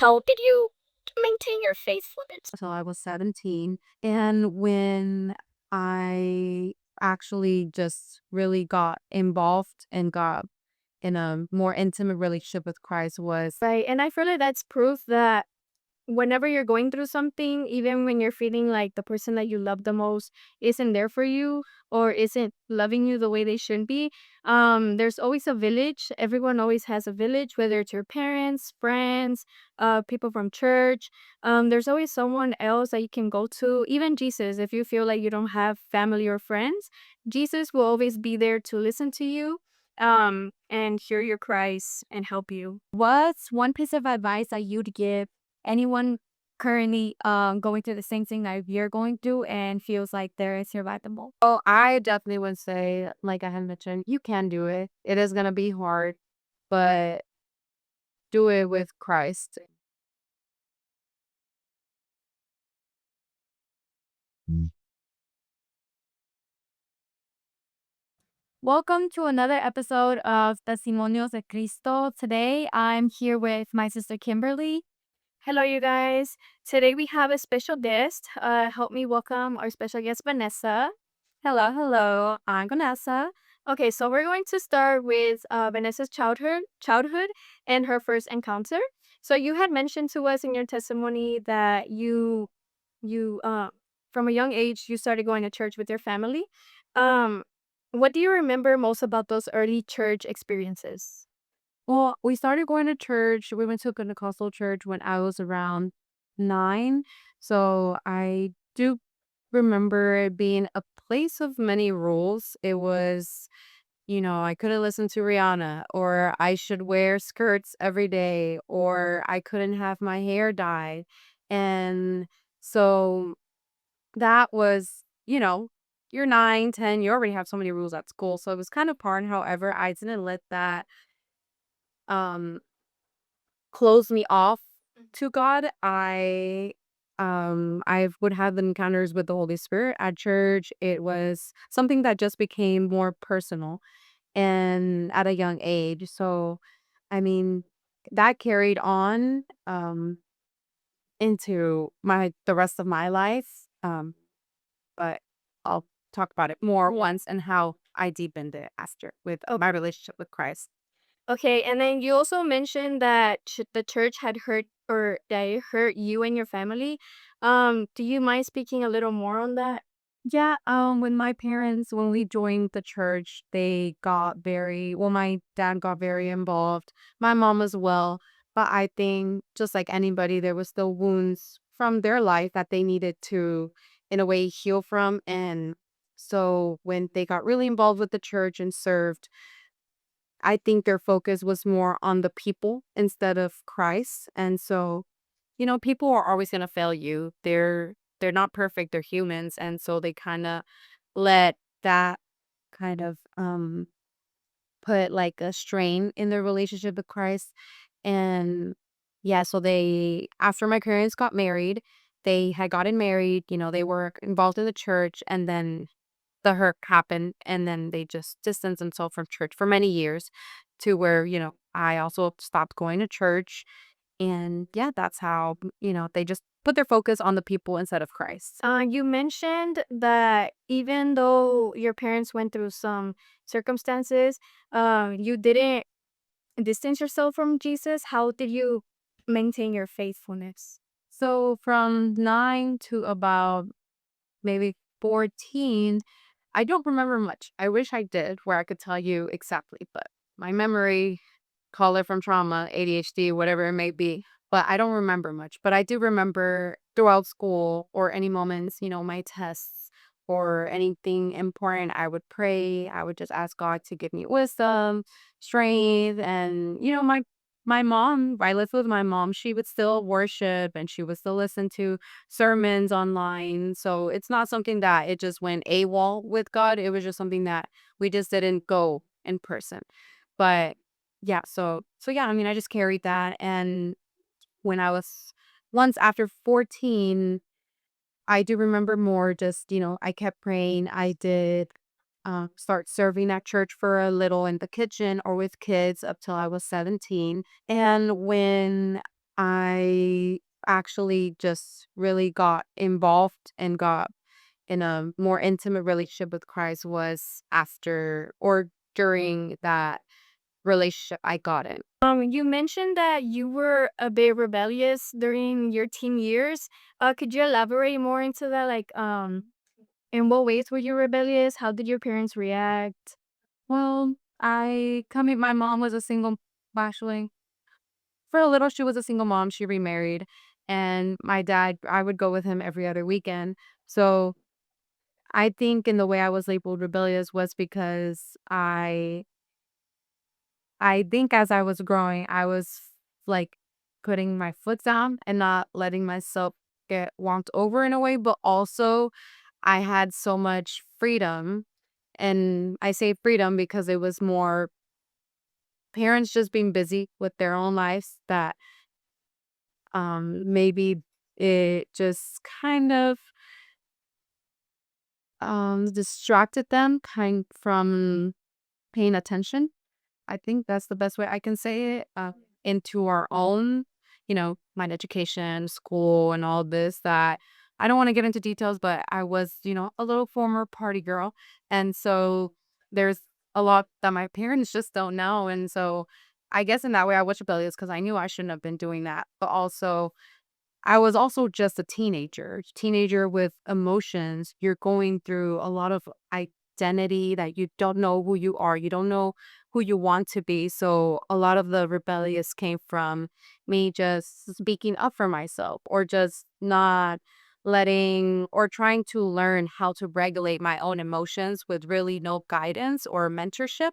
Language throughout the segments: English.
How did you maintain your faithfulness? So I was 17. And when I actually just really got involved and got in a more intimate relationship with Christ was Right, and I feel like that's proof that whenever you're going through something, even when you're feeling like the person that you love the most isn't there for you or isn't loving you the way they should be, there's always a village. Everyone always has a village, whether it's your parents, friends, people from church. There's always someone else that you can go to. Even Jesus, if you feel like you don't have family or friends, Jesus will always be there to listen to you, and hear your cries and help you. What's one piece of advice that you'd give anyone currently going through the same thing that you're going through and feels like they're survivable? Oh, I definitely would say, like I had mentioned, you can do it. It is gonna be hard, but do it with Christ. Welcome to another episode of Testimonios de Cristo. Today I'm here with my sister Kimberly. Hello, you guys. Today we have a special guest. Help me welcome our special guest, Vanessa. Hello, hello. I'm Vanessa. Okay, so we're going to start with Vanessa's childhood and her first encounter. So you had mentioned to us in your testimony that you from a young age you started going to church with your family. Um, what do you remember most about those early church experiences? Well, we started going to church. We went to a Pentecostal church when I was around 9. So I do remember it being a place of many rules. It was, I couldn't listen to Rihanna, or I should wear skirts every day, or I couldn't have my hair dyed. And so that was, you're 9, 10, you already have so many rules at school. So it was kind of hard. However, I didn't let that um close me off to God. I would have encounters with the Holy Spirit at church. It was something that just became more personal and at a young age. So I mean, that carried on into my the rest of my life. But I'll talk about it more once and how I deepened it after with my relationship with Christ. Okay, and then you also mentioned that the church had hurt or that it hurt you and your family. Do you mind speaking a little more on that? Yeah, when my parents, when we joined the church, they got my dad got very involved, my mom as well. But I think just like anybody, there was still wounds from their life that they needed to, in a way, heal from. And so when they got really involved with the church and served, I think their focus was more on the people instead of Christ. And so people are always gonna fail you. They're not perfect, they're humans, and so they kinda let that kind of, put, like, a strain in their relationship with Christ, and, yeah, so they after my parents got married, they had gotten married, they were involved in the church, and then the hurt happened, and then they just distanced themselves from church for many years to where, I also stopped going to church. And yeah, that's how, they just put their focus on the people instead of Christ. You mentioned that even though your parents went through some circumstances, you didn't distance yourself from Jesus. How did you maintain your faithfulness? So from 9 to about maybe 14, I don't remember much. I wish I did, where I could tell you exactly, but my memory, call it from trauma, ADHD, whatever it may be, but I don't remember much. But I do remember throughout school or any moments, my tests or anything important, I would pray. I would just ask God to give me wisdom, strength, and my mom, I lived with my mom. She would still worship and she would still listen to sermons online. So it's not something that it just went AWOL with God. It was just something that we just didn't go in person. But yeah, so yeah, I mean, I just carried that. And when I was once after 14, I do remember more just, I kept praying. I did start serving at church for a little in the kitchen or with kids up till I was 17. And when I actually just really got involved and got in a more intimate relationship with Christ was after or during that relationship I got in. You mentioned that you were a bit rebellious during your teen years. Could you elaborate more into that? Like, in what ways were you rebellious? How did your parents react? Well, my mom was a single, actually, for a little, she was a single mom. She remarried. And my dad, I would go with him every other weekend. So I think in the way I was labeled rebellious was because I think as I was growing, I was like putting my foot down and not letting myself get walked over in a way, but also I had so much freedom. And I say freedom because it was more parents just being busy with their own lives that maybe it just kind of distracted them kind from paying attention. I think that's the best way I can say it, into our own, mind education, school, and all this that I don't want to get into details, but I was, a little former party girl. And so there's a lot that my parents just don't know. And so I guess in that way I was rebellious because I knew I shouldn't have been doing that. But also I was also just a teenager with emotions. You're going through a lot of identity that you don't know who you are. You don't know who you want to be. So a lot of the rebellious came from me just speaking up for myself or just not letting or trying to learn how to regulate my own emotions with really no guidance or mentorship.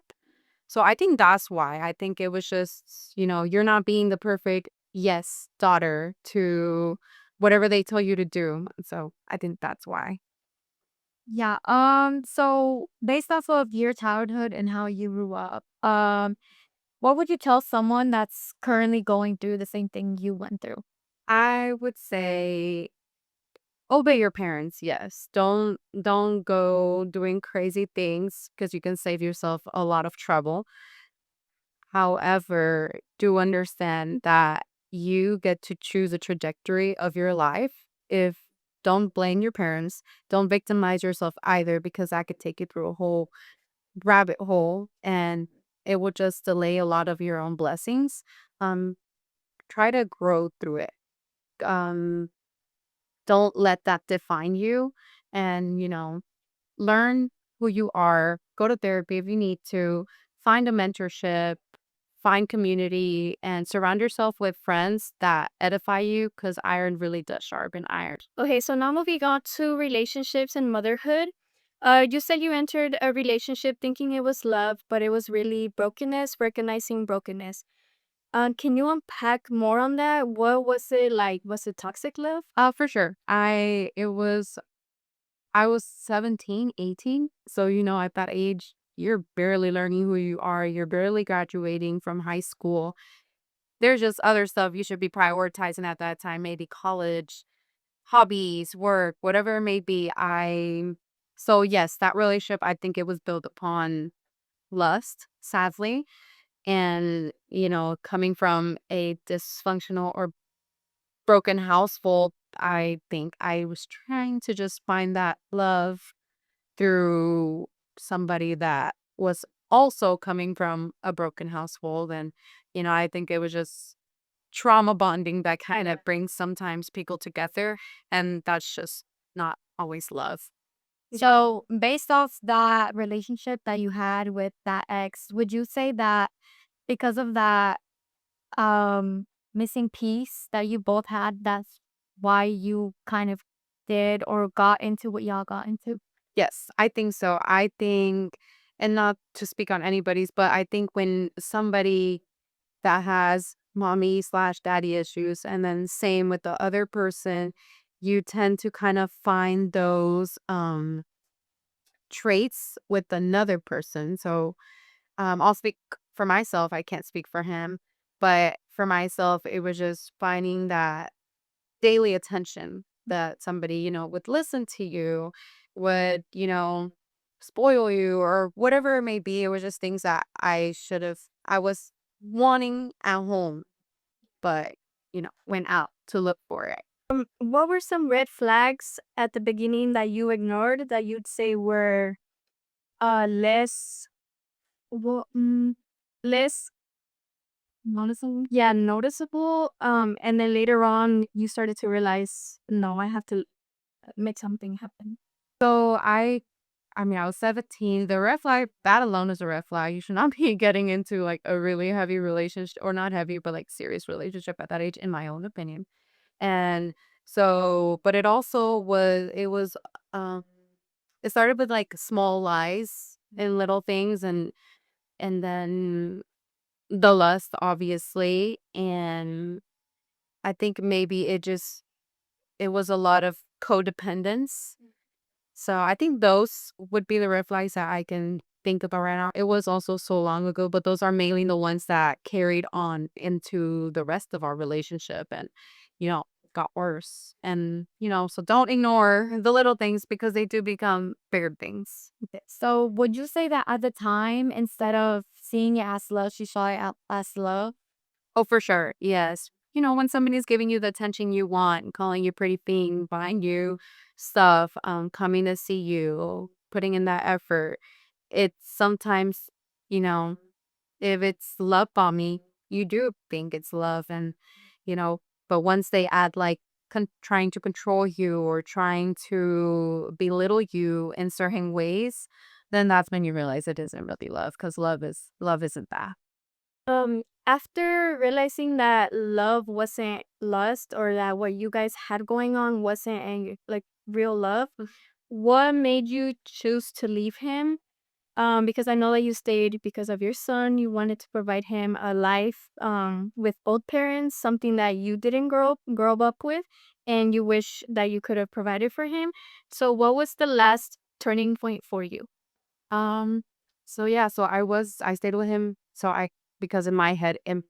So I think that's why. I think it was just, you're not being the perfect yes daughter to whatever they tell you to do. So I think that's why. Yeah. So based off of your childhood and how you grew up, what would you tell someone that's currently going through the same thing you went through? I would say obey your parents. Yes. Don't go doing crazy things because you can save yourself a lot of trouble. However, do understand that you get to choose a trajectory of your life. If Don't blame your parents, don't victimize yourself either because that could take you through a whole rabbit hole and it will just delay a lot of your own blessings. Um Try to grow through it. Um don't let that define you and, learn who you are, go to therapy if you need to, find a mentorship, find community, and surround yourself with friends that edify you because iron really does sharpen iron. Okay, so now moving on to relationships and motherhood. You said you entered a relationship thinking it was love, but it was really brokenness, recognizing brokenness. Can you unpack more on that? What was it like? Was it toxic love? For sure. I was 17, 18. So, at that age, you're barely learning who you are. You're barely graduating from high school. There's just other stuff you should be prioritizing at that time, maybe college, hobbies, work, whatever it may be. So yes, that relationship, I think it was built upon lust, sadly. And, coming from a dysfunctional or broken household, I think I was trying to just find that love through somebody that was also coming from a broken household. And, I think it was just trauma bonding that kind of brings sometimes people together. And that's just not always love. So, based off that relationship that you had with that ex, would you say that because of that missing piece that you both had, that's why you kind of did or got into what y'all got into? Yes, I think so. I think, and not to speak on anybody's, but I think when somebody that has mommy slash daddy issues, and then same with the other person, you tend to kind of find those traits with another person. So I'll speak for myself. I can't speak for him, but for myself, it was just finding that daily attention that somebody, would listen to you, would, spoil you or whatever it may be. It was just things that I was wanting at home, but went out to look for it. What were some red flags at the beginning that you ignored that you'd say were less well, less Noticeable? yeah, noticeable, and then later on you started to realize, no, I have to make something happen. So I was 17. The red flag, that alone is a red flag. You should not be getting into like a really heavy relationship, or not heavy, but like serious relationship at that age, in my own opinion. And so, but um, it started with like small lies and little things, and then the lust, obviously. And I think maybe it was a lot of codependence. So I think those would be the red flags that I can think about right now. It was also so long ago, but those are mainly the ones that carried on into the rest of our relationship and, you know, got worse. And, so don't ignore the little things because they do become bigger things. So would you say that at the time, instead of seeing it as love, she saw it as love? Oh, for sure. Yes. When somebody's giving you the attention you want, calling you pretty thing, buying you stuff, coming to see you, putting in that effort, it's sometimes, you know, if it's love bombing, you do think it's love. And, you know, but once they add like trying to control you or trying to belittle you in certain ways, then that's when you realize it isn't really love, because love isn't that. After realizing that love wasn't lust or that what you guys had going on wasn't like real love, what made you choose to leave him? Because I know that you stayed because of your son. You wanted to provide him a life with both parents, something that you didn't grow up with, and you wish that you could have provided for him. So, what was the last turning point for you? Um, so yeah, I stayed with him. Because in my head, a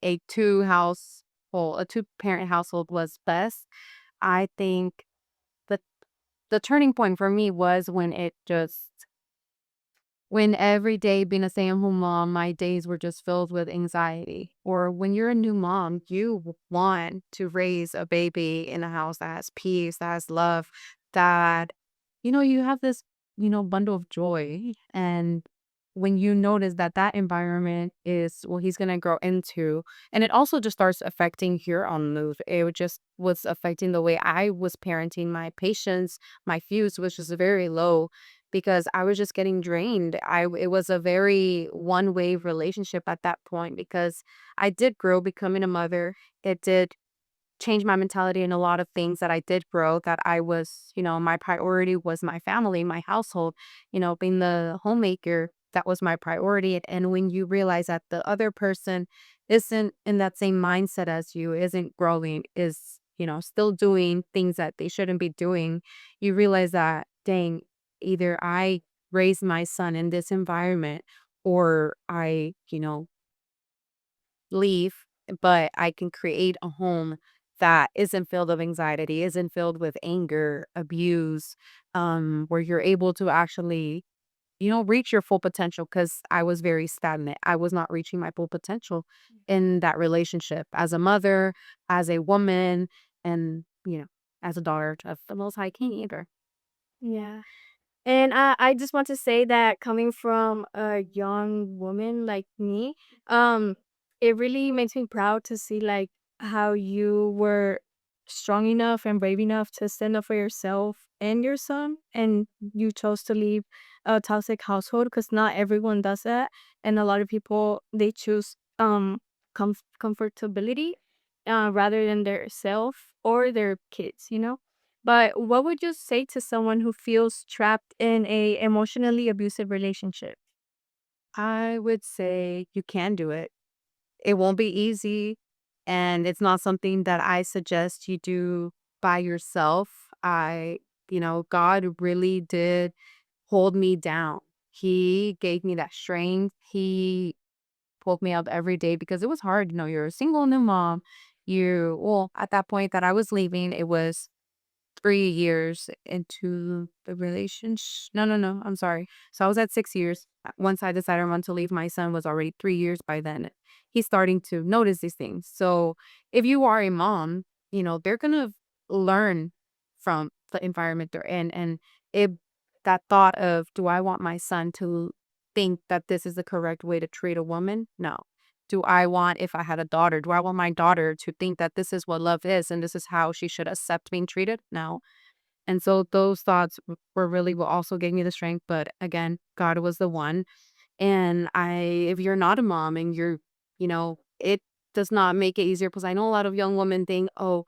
a two-parent household was best. I think the the turning point for me was when every day being a stay-at-home mom, my days were just filled with anxiety. Or when you're a new mom, you want to raise a baby in a house that has peace, that has love, that, you have this, bundle of joy. And when you notice that that environment is what he's going to grow into, and it also just starts affecting your own mood. Just was affecting the way I was parenting. My patience, my fuse was just very low because I was just getting drained. It was a very one-way relationship at that point because I did grow becoming a mother. It did change my mentality in a lot of things that I did grow, that I was, my priority was my family, my household, being the homemaker, that was my priority. And when you realize that the other person isn't in that same mindset as you, isn't growing, is, still doing things that they shouldn't be doing, you realize that, dang, either I raise my son in this environment or I, leave, but I can create a home that isn't filled of anxiety, isn't filled with anger, abuse, where you're able to actually, reach your full potential. Because I was very stagnant. I was not reaching my full potential in that relationship as a mother, as a woman, and, as a daughter of the Most High King either. Yeah. And I just want to say that coming from a young woman like me, um, it really makes me proud to see like how you were strong enough and brave enough to stand up for yourself and your son, and you chose to leave a toxic household because not everyone does that, and a lot of people they choose comfortability rather than their self or their kids, you know. But what would you say to someone who feels trapped in a emotionally abusive relationship? I would say you can do it. It won't be easy, and it's not something that I suggest you do by yourself. God really did hold me down. He gave me that strength. He pulled me up every day because it was hard. You're a single new mom. At that point that I was leaving, it was 3 years into the relationship. No. I'm sorry. So I was at 6 years. Once I decided I wanted to leave, my son was already 3 years by then. He's starting to notice these things. So if you are a mom, they're gonna learn from the environment they're in. And if that thought of, do I want my son to think that this is the correct way to treat a woman? No. Do I want, if I had a daughter, do I want my daughter to think that this is what love is and this is how she should accept being treated? No. And so those thoughts were really what also gave me the strength. But again, God was the one. And if you're not a mom and it does not make it easier, because I know a lot of young women think, oh,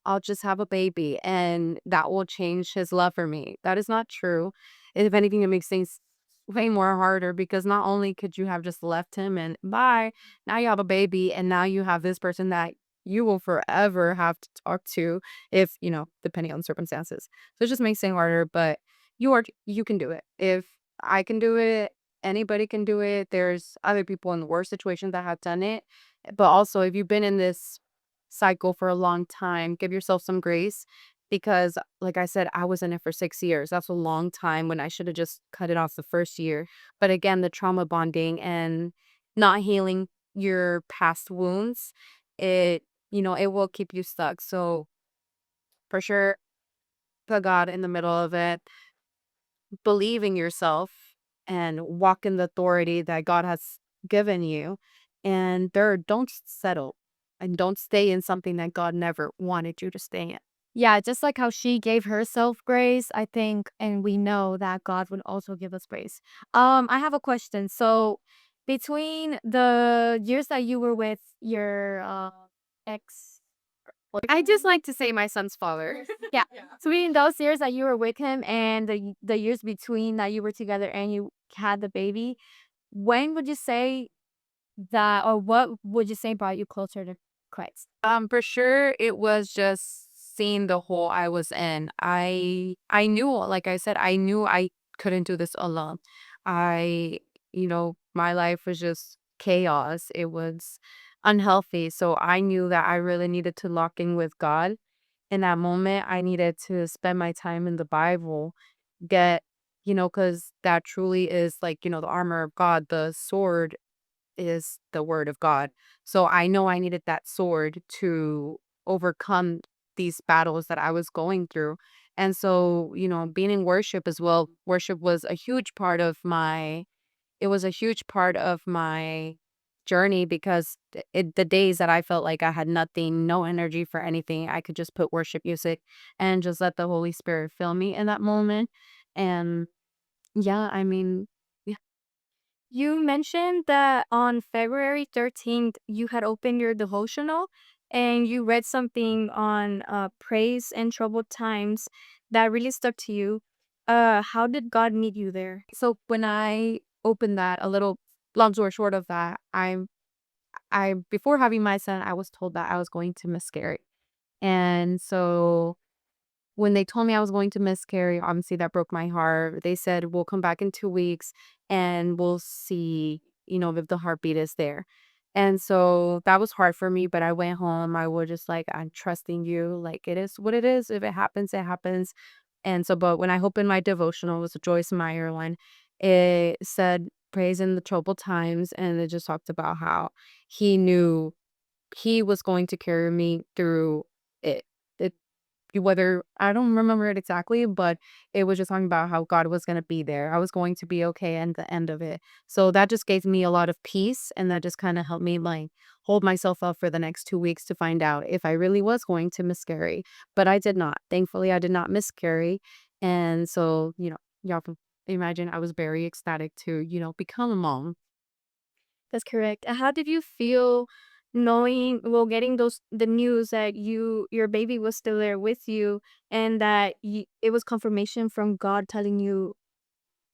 I'll just have a baby and that will change his love for me. That is not true. If anything, it makes things way more harder, because not only could you have just left him and bye, now you have a baby and now you have this person that you will forever have to talk to, if, depending on circumstances. So it just makes it harder, but you can do it. If I can do it, anybody can do it. There's other people in worse situations that have done it. But also, if you've been in this cycle for a long time, give yourself some grace, because, like I said, I was in it for 6 years. That's a long time when I should have just cut it off the first year. But again, the trauma bonding and not healing your past wounds, it will keep you stuck. So for sure, put God in the middle of it, believe in yourself, and walk in the authority that God has given you. And don't settle and don't stay in something that God never wanted you to stay in. Yeah, just like how she gave herself grace, I think, and we know that God would also give us grace. I have a question. So, between the years that you were with your ex, I just like to say my son's father. yeah, so between those years that you were with him and the years between that you were together and you had the baby, when would you say that, or what would you say brought you closer to Christ? For sure, it was just seeing the hole I was in. I knew, like I said, I knew I couldn't do this alone. My life was just chaos. It was unhealthy. So I knew that I really needed to lock in with God. In that moment, I needed to spend my time in the Bible, get, because that truly is like, the armor of God, the sword is the word of God. So I know I needed that sword to overcome these battles that I was going through. And so, being in worship as well, worship was a huge part of my journey, because the days that I felt like I had nothing, no energy for anything, I could just put worship music and just let the Holy Spirit fill me in that moment. And yeah, I mean, yeah. You mentioned that on February 13th, you had opened your devotional and you read something on praise and troubled times that really stuck to you. How did God meet you there? So when I opened that, a little long story short of that, I before having my son, I was told that I was going to miscarry. And so when they told me I was going to miscarry, obviously that broke my heart. They said, we'll come back in 2 weeks and we'll see, if the heartbeat is there. And so that was hard for me, but I went home. I was just like, I'm trusting you. Like, it is what it is. If it happens, it happens. And so, but when I opened my devotional, it was a Joyce Meyer one. It said, praise in the troubled times. And it just talked about how he knew he was going to carry me through it. It Whether I don't remember it exactly, but it was just talking about how God was going to be there. I was going to be okay at the end of it. So that just gave me a lot of peace, and that just kind of helped me like hold myself up for the next 2 weeks to find out if I really was going to miscarry. But I did not. Thankfully, I did not miscarry. And so, y'all can imagine I was very ecstatic to, become a mom. That's correct. How did you feel knowing, well, getting the news that your baby was still there with you and that it was confirmation from God telling you,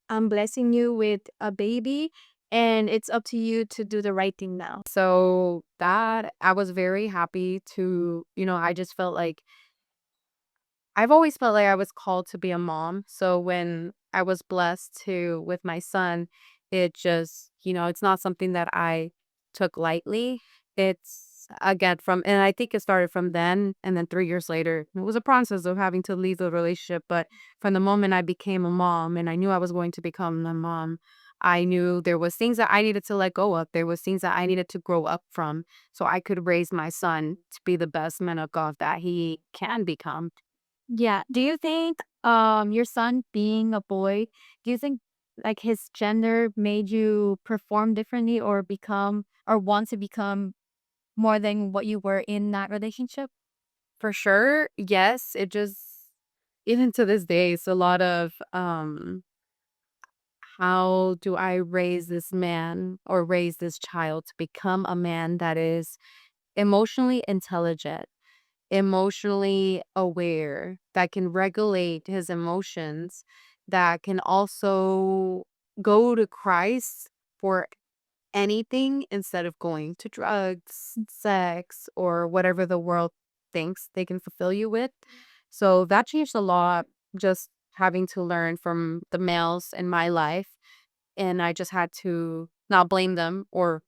I'm blessing you with a baby and it's up to you to do the right thing now. So that I was very happy to, I just felt like I've always felt like I was called to be a mom. So when I was blessed to with my son, it just, it's not something that I took lightly. It's again from and I think it started from then and then 3 years later. It was a process of having to leave the relationship, but from the moment I became a mom and I knew I was going to become a mom, I knew there was things that I needed to let go of. There was things that I needed to grow up from so I could raise my son to be the best man of God that he can become. Yeah. Do you think your son being a boy, do you think like his gender made you perform differently or become or want to become more than what you were in that relationship? For sure, yes, it just even to this day, it's a lot of how do I raise this man or raise this child to become a man that is emotionally intelligent, emotionally aware, that can regulate his emotions, that can also go to Christ for anything instead of going to drugs, sex, or whatever the world thinks they can fulfill you with. So that changed a lot, just having to learn from the males in my life. And I just had to not blame them or,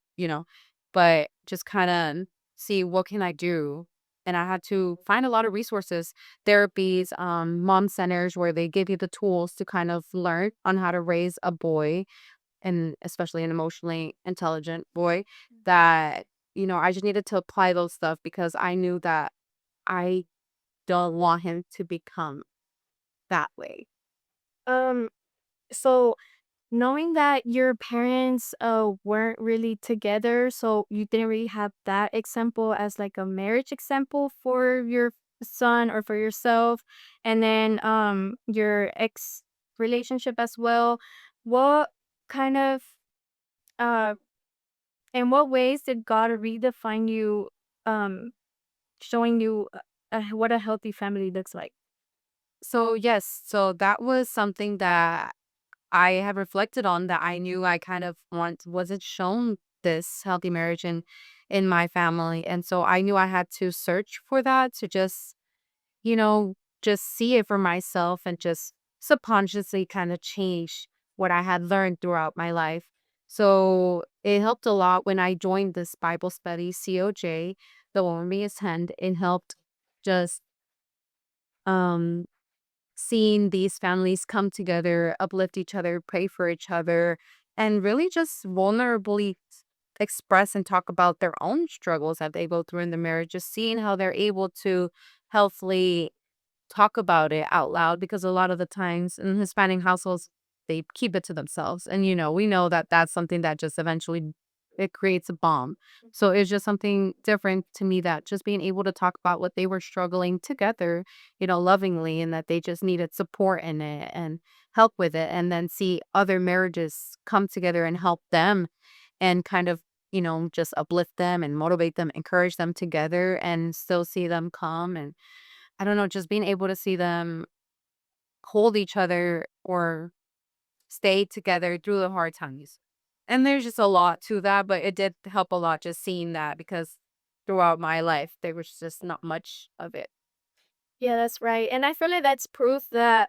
but just kind of see what can I do. And I had to find a lot of resources, therapies, mom centers where they give you the tools to kind of learn on how to raise a boy and especially an emotionally intelligent boy that I just needed to apply those stuff because I knew that I don't want him to become that way. Um, so knowing that your parents weren't really together, so you didn't really have that example as like a marriage example for your son or for yourself, and then your ex relationship as well. What kind of uh in what ways did God redefine you, um showing you what a healthy family looks like? So yes, so that was something that I have reflected on, that I knew I kind of wasn't shown this healthy marriage in my family. And so I knew I had to search for that to you know, just see it for myself and just subconsciously kind of change what I had learned throughout my life. So it helped a lot when I joined this Bible study, COJ, the Woman May Attend. It helped just um seeing these families come together, uplift each other, pray for each other, and really just vulnerably express and talk about their own struggles that they go through in the marriage, just seeing how they're able to healthily talk about it out loud because a lot of the times in Hispanic households, they keep it to themselves. And, we know that that's something that just eventually it creates a bomb. So it's just something different to me that just being able to talk about what they were struggling together, lovingly, and that they just needed support in it and help with it. And then see other marriages come together and help them and kind of, just uplift them and motivate them, encourage them together and still see them come and I don't know, just being able to see them hold each other or stay together through the hard times. And there's just a lot to that, but it did help a lot just seeing that because throughout my life, there was just not much of it. Yeah, that's right. And I feel like that's proof that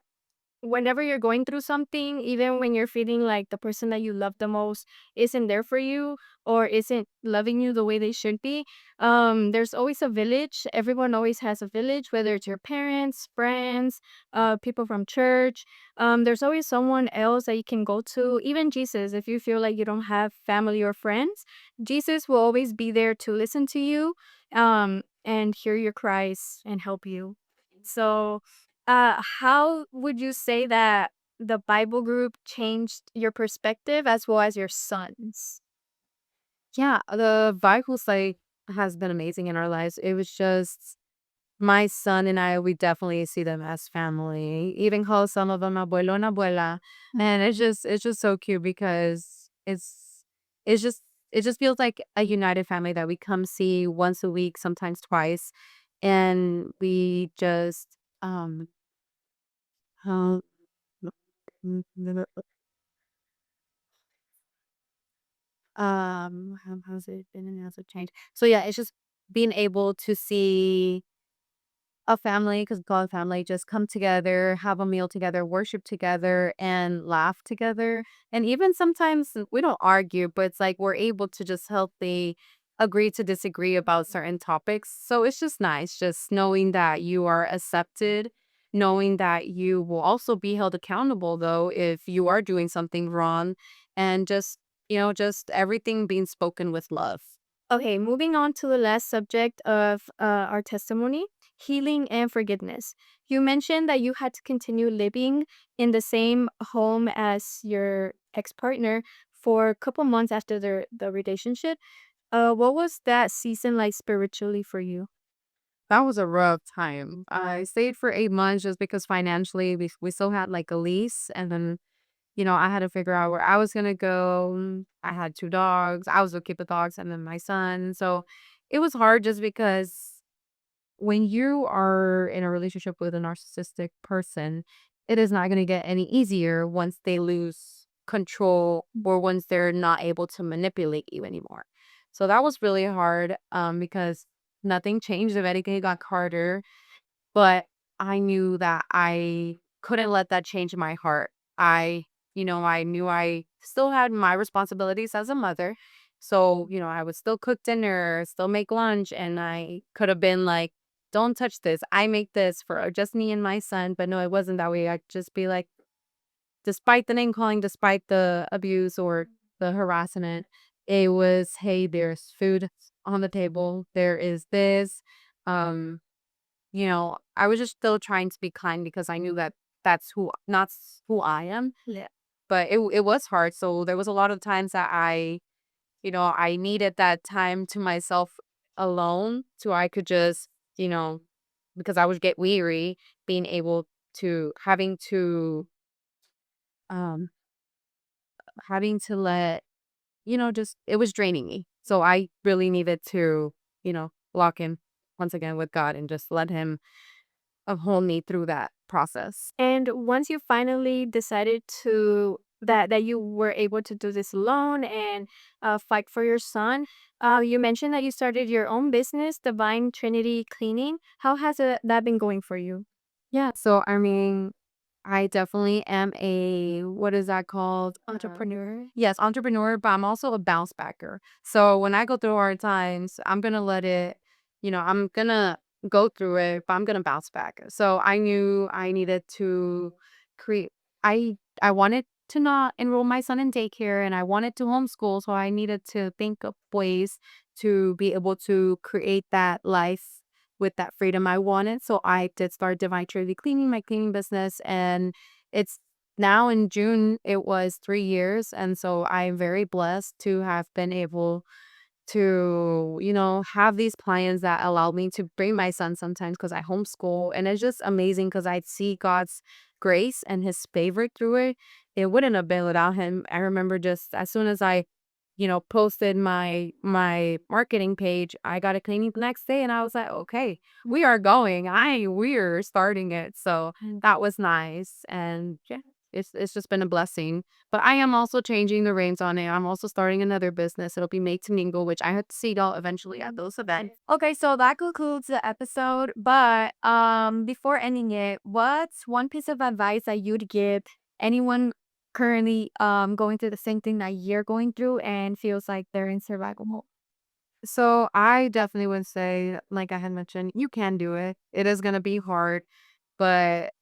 whenever you're going through something, even when you're feeling like the person that you love the most isn't there for you or isn't loving you the way they should be, there's always a village. Everyone always has a village, whether it's your parents, friends, people from church. There's always someone else that you can go to. Even Jesus, if you feel like you don't have family or friends, Jesus will always be there to listen to you, and hear your cries and help you. So, how would you say that the Bible group changed your perspective as well as your son's? Yeah, the Bible site has been amazing in our lives. It was just my son and I, we definitely see them as family. Even call some of them abuelo and abuela. And it's just so cute because it's just it just feels like a united family that we come see once a week, sometimes twice. And we just how how's it been and how's it changed? So yeah, it's just being able to see a family, because God family, just come together, have a meal together, worship together, and laugh together. And even sometimes we don't argue, but it's like we're able to just healthy agree to disagree about certain topics. So it's just nice just knowing that you are accepted, knowing that you will also be held accountable though if you are doing something wrong, and just everything being spoken with love. Okay, moving on to the last subject of our testimony, healing and forgiveness. You mentioned that you had to continue living in the same home as your ex partner for a couple months after the relationship. What was that season like spiritually for you? That was a rough time. I stayed for 8 months just because financially we still had like a lease, and then I had to figure out where I was gonna go. I had 2 dogs. I was gonna keep the dogs and then my son. So it was hard just because when you are in a relationship with a narcissistic person, it is not gonna get any easier once they lose control or once they're not able to manipulate you anymore. So that was really hard because nothing changed. If anything, it got harder. But I knew that I couldn't let that change my heart. I knew I still had my responsibilities as a mother. So, I would still cook dinner, still make lunch, and I could have been like, don't touch this. I make this for just me and my son. But no, it wasn't that way. I'd just be like, despite the name calling, despite the abuse or the harassment, it was, hey, there's food on the table. There is this. Um, I was just still trying to be kind because I knew that that's not who I am. Yeah. But it was hard. So there was a lot of times that I needed that time to myself alone so I could just, you know, because I would get weary being able to um having to let, just it was draining me. So I really needed to, lock in once again with God and just let him hold me through that process. And once you finally decided to that you were able to do this alone and fight for your son, you mentioned that you started your own business, Divine Trinity Cleaning. How has that been going for you? Yeah. So, I mean, I definitely am a, what is that called? Entrepreneur. Yes, entrepreneur, but I'm also a bounce backer. So when I go through hard times, I'm going to I'm going to go through it, but I'm going to bounce back. So I knew I needed to create, I wanted to not enroll my son in daycare and I wanted to homeschool. So I needed to think of ways to be able to create that life with that freedom I wanted. So I did start Divine Trinity Cleaning, my cleaning business, and it's now in June it was 3 years, and so I'm very blessed to have been able to have these clients that allow me to bring my son sometimes because I homeschool, and it's just amazing because I see God's grace and his favor through it. It wouldn't have been without him. I remember just as soon as I posted my marketing page, I got a cleaning the next day and I was like, okay, we are going. We're starting it. So that was nice. And yeah, it's just been a blessing. But I am also changing the reins on it. I'm also starting another business. It'll be Made to Mingle, which I hope to see y'all eventually at those events. Okay, so that concludes the episode. But before ending it, what's one piece of advice that you'd give anyone currently going through the same thing that you're going through and feels like they're in survival mode? So I definitely would say, like I had mentioned, you can do it. It is gonna be hard, but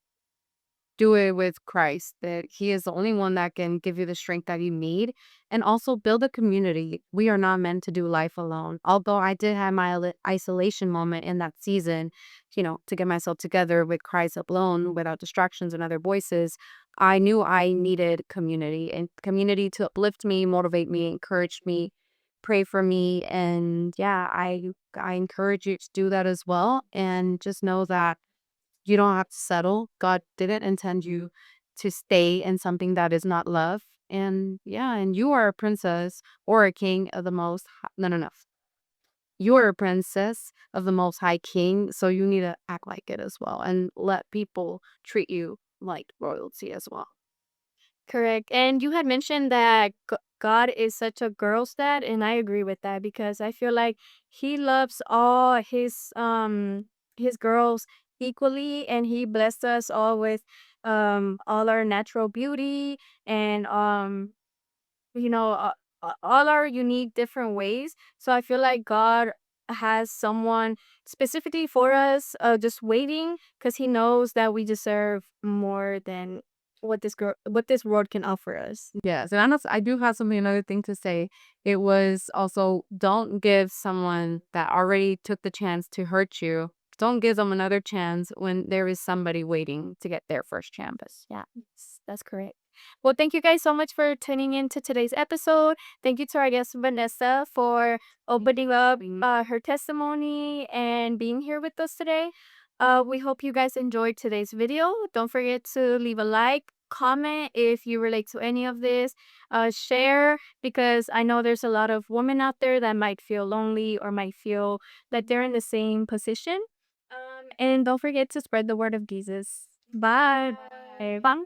do it with Christ, that he is the only one that can give you the strength that you need, and also build a community. We are not meant to do life alone. Although I did have my isolation moment in that season, to get myself together with Christ alone without distractions and other voices, I knew I needed community and community to uplift me, motivate me, encourage me, pray for me. And yeah, I encourage you to do that as well. And just know that you don't have to settle. God didn't intend you to stay in something that is not love. And yeah, and you are a princess or a king of the most no, no, no. You are a princess of the most high king, so you need to act like it as well and let people treat you like royalty as well. Correct. And you had mentioned that God is such a girl's dad, and I agree with that because I feel like he loves all his girls equally, and he blessed us all with all our natural beauty and all our unique different ways. So I feel like God has someone specifically for us, just waiting, because He knows that we deserve more than what this world can offer us. Yes, and I do have another thing to say. It was also, don't give someone that already took the chance to hurt you, don't give them another chance when there is somebody waiting to get their first chance. Yeah, that's correct. Well, thank you guys so much for tuning in to today's episode. Thank you to our guest Vanessa for opening up her testimony and being here with us today. We hope you guys enjoyed today's video. Don't forget to leave a like, comment if you relate to any of this, share, because I know there's a lot of women out there that might feel lonely or might feel that they're in the same position. And don't forget to spread the word of Jesus. Bye. Bye.